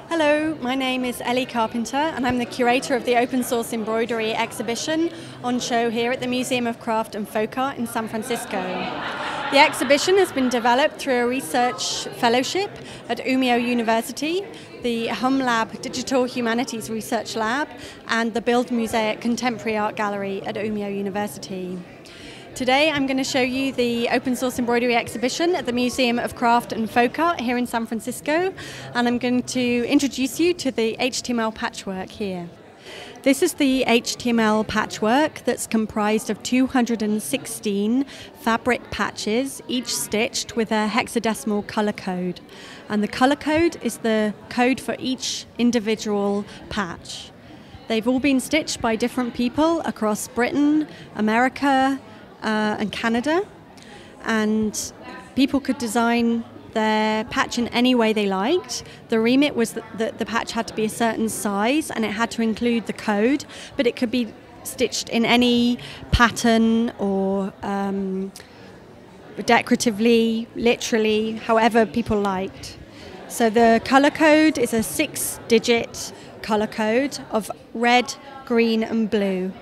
Hello, my name is Ele Carpenter and I'm the curator of the Open Source Embroidery exhibition on show here at the Museum of Craft and Folk Art in San Francisco. The exhibition has been developed through a research fellowship at Umeå University, the Hum Lab Digital Humanities Research Lab, and the Build Mosaic Contemporary Art Gallery at Umeå University. Today I'm going to show you the Open Source Embroidery exhibition at the Museum of Craft and Folk Art here in San Francisco, and I'm going to introduce you to the HTML patchwork here. This is the HTML patchwork that's comprised of 216 fabric patches, each stitched with a hexadecimal color code. And the color code is the code for each individual patch. They've all been stitched by different people across Britain, America, and Canada, and people could design their patch in any way they liked. The remit was that the patch had to be a certain size and it had to include the code, but it could be stitched in any pattern or decoratively, literally, however people liked. So the color code is a 6-digit color code of red, green and blue.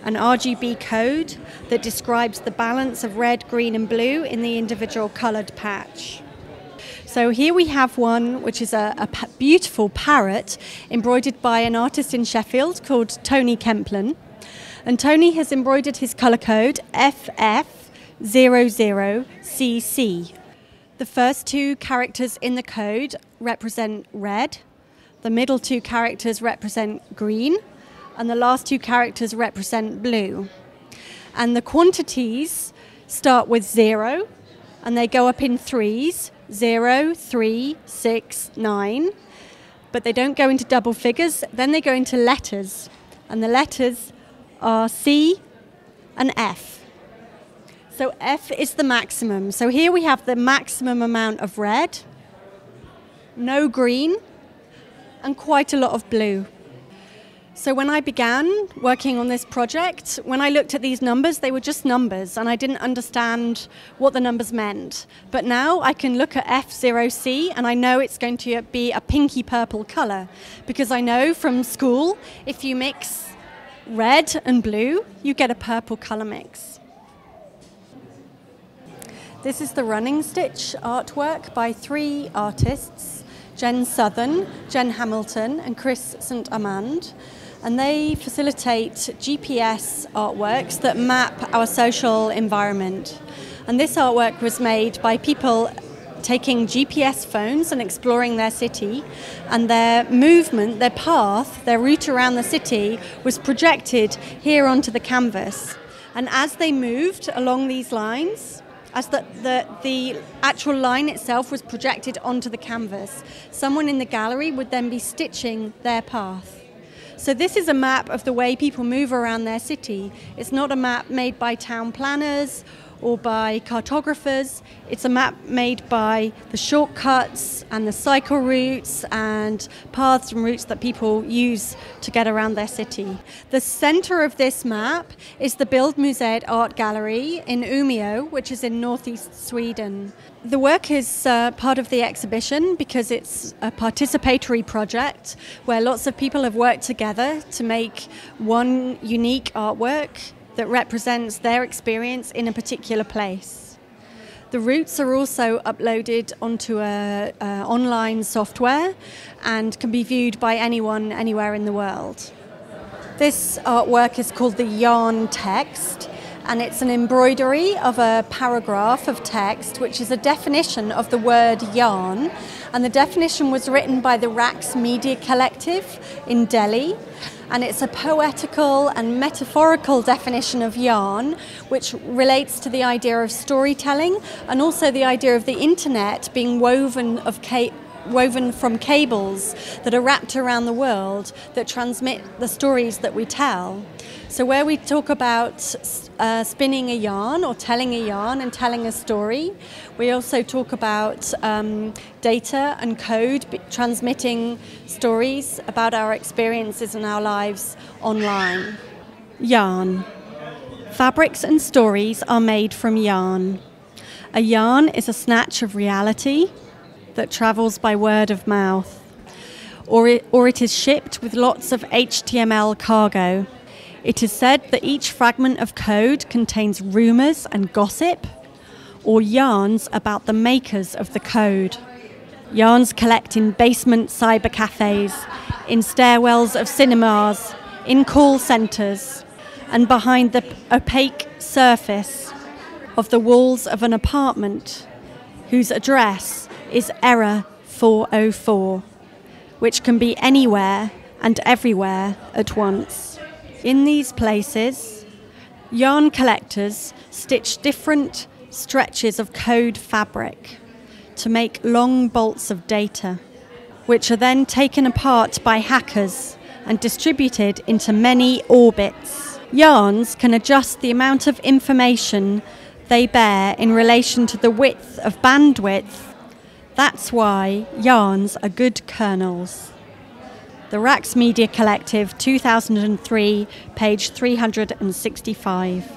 An RGB code that describes the balance of red, green and blue in the individual coloured patch. So here we have one which is a beautiful parrot embroidered by an artist in Sheffield called Tony Kempelen. And Tony has embroidered his colour code FF00CC. The first two characters in the code represent red, the middle two characters represent green, and the last two characters represent blue. And the quantities start with 0, and they go up in threes, 0, 3, 6, 9. But they don't go into double figures, then they go into letters. And the letters are C and F. So F is the maximum. So here we have the maximum amount of red, no green, and quite a lot of blue. So when I began working on this project, when I looked at these numbers, they were just numbers, and I didn't understand what the numbers meant. But now I can look at F0C, and I know it's going to be a pinky purple color, because I know from school, if you mix red and blue, you get a purple color mix. This is the running stitch artwork by 3 artists, Jen Southern, Jen Hamilton, and Chris St. Amand. And they facilitate GPS artworks that map our social environment. And this artwork was made by people taking GPS phones and exploring their city, and their movement, their path, their route around the city was projected here onto the canvas. And as they moved along these lines, as the actual line itself was projected onto the canvas, someone in the gallery would then be stitching their path. So this is a map of the way people move around their city. It's not a map made by town planners or by cartographers. It's a map made by the shortcuts and the cycle routes and paths and routes that people use to get around their city. The center of this map is the Build Mosaic Art Gallery in Umeå, which is in northeast Sweden. The work is part of the exhibition because it's a participatory project where lots of people have worked together to make one unique artwork that represents their experience in a particular place. The routes are also uploaded onto an online software and can be viewed by anyone, anywhere in the world. This artwork is called the Yawn text, and it's an embroidery of a paragraph of text, which is a definition of the word yarn. And the definition was written by the Rax Media Collective in Delhi. And it's a poetical and metaphorical definition of yarn, which relates to the idea of storytelling and also the idea of the internet being woven from cables that are wrapped around the world that transmit the stories that we tell. So where we talk about spinning a yarn or telling a yarn and telling a story, we also talk about data and code transmitting stories about our experiences and our lives online. Yarn. Fabrics and stories are made from yarn. A yarn is a snatch of reality that travels by word of mouth. or it is shipped with lots of HTML cargo. It is said that each fragment of code contains rumours and gossip, or yarns about the makers of the code. Yarns collect in basement cyber cafes, in stairwells of cinemas, in call centres, and behind the opaque surface of the walls of an apartment whose address is error 404, which can be anywhere and everywhere at once. In these places, yarn collectors stitch different stretches of code fabric to make long bolts of data, which are then taken apart by hackers and distributed into many orbits. Yarns can adjust the amount of information they bear in relation to the width of bandwidth. That's why yarns are good kernels. The Rax Media Collective, 2003, page 365.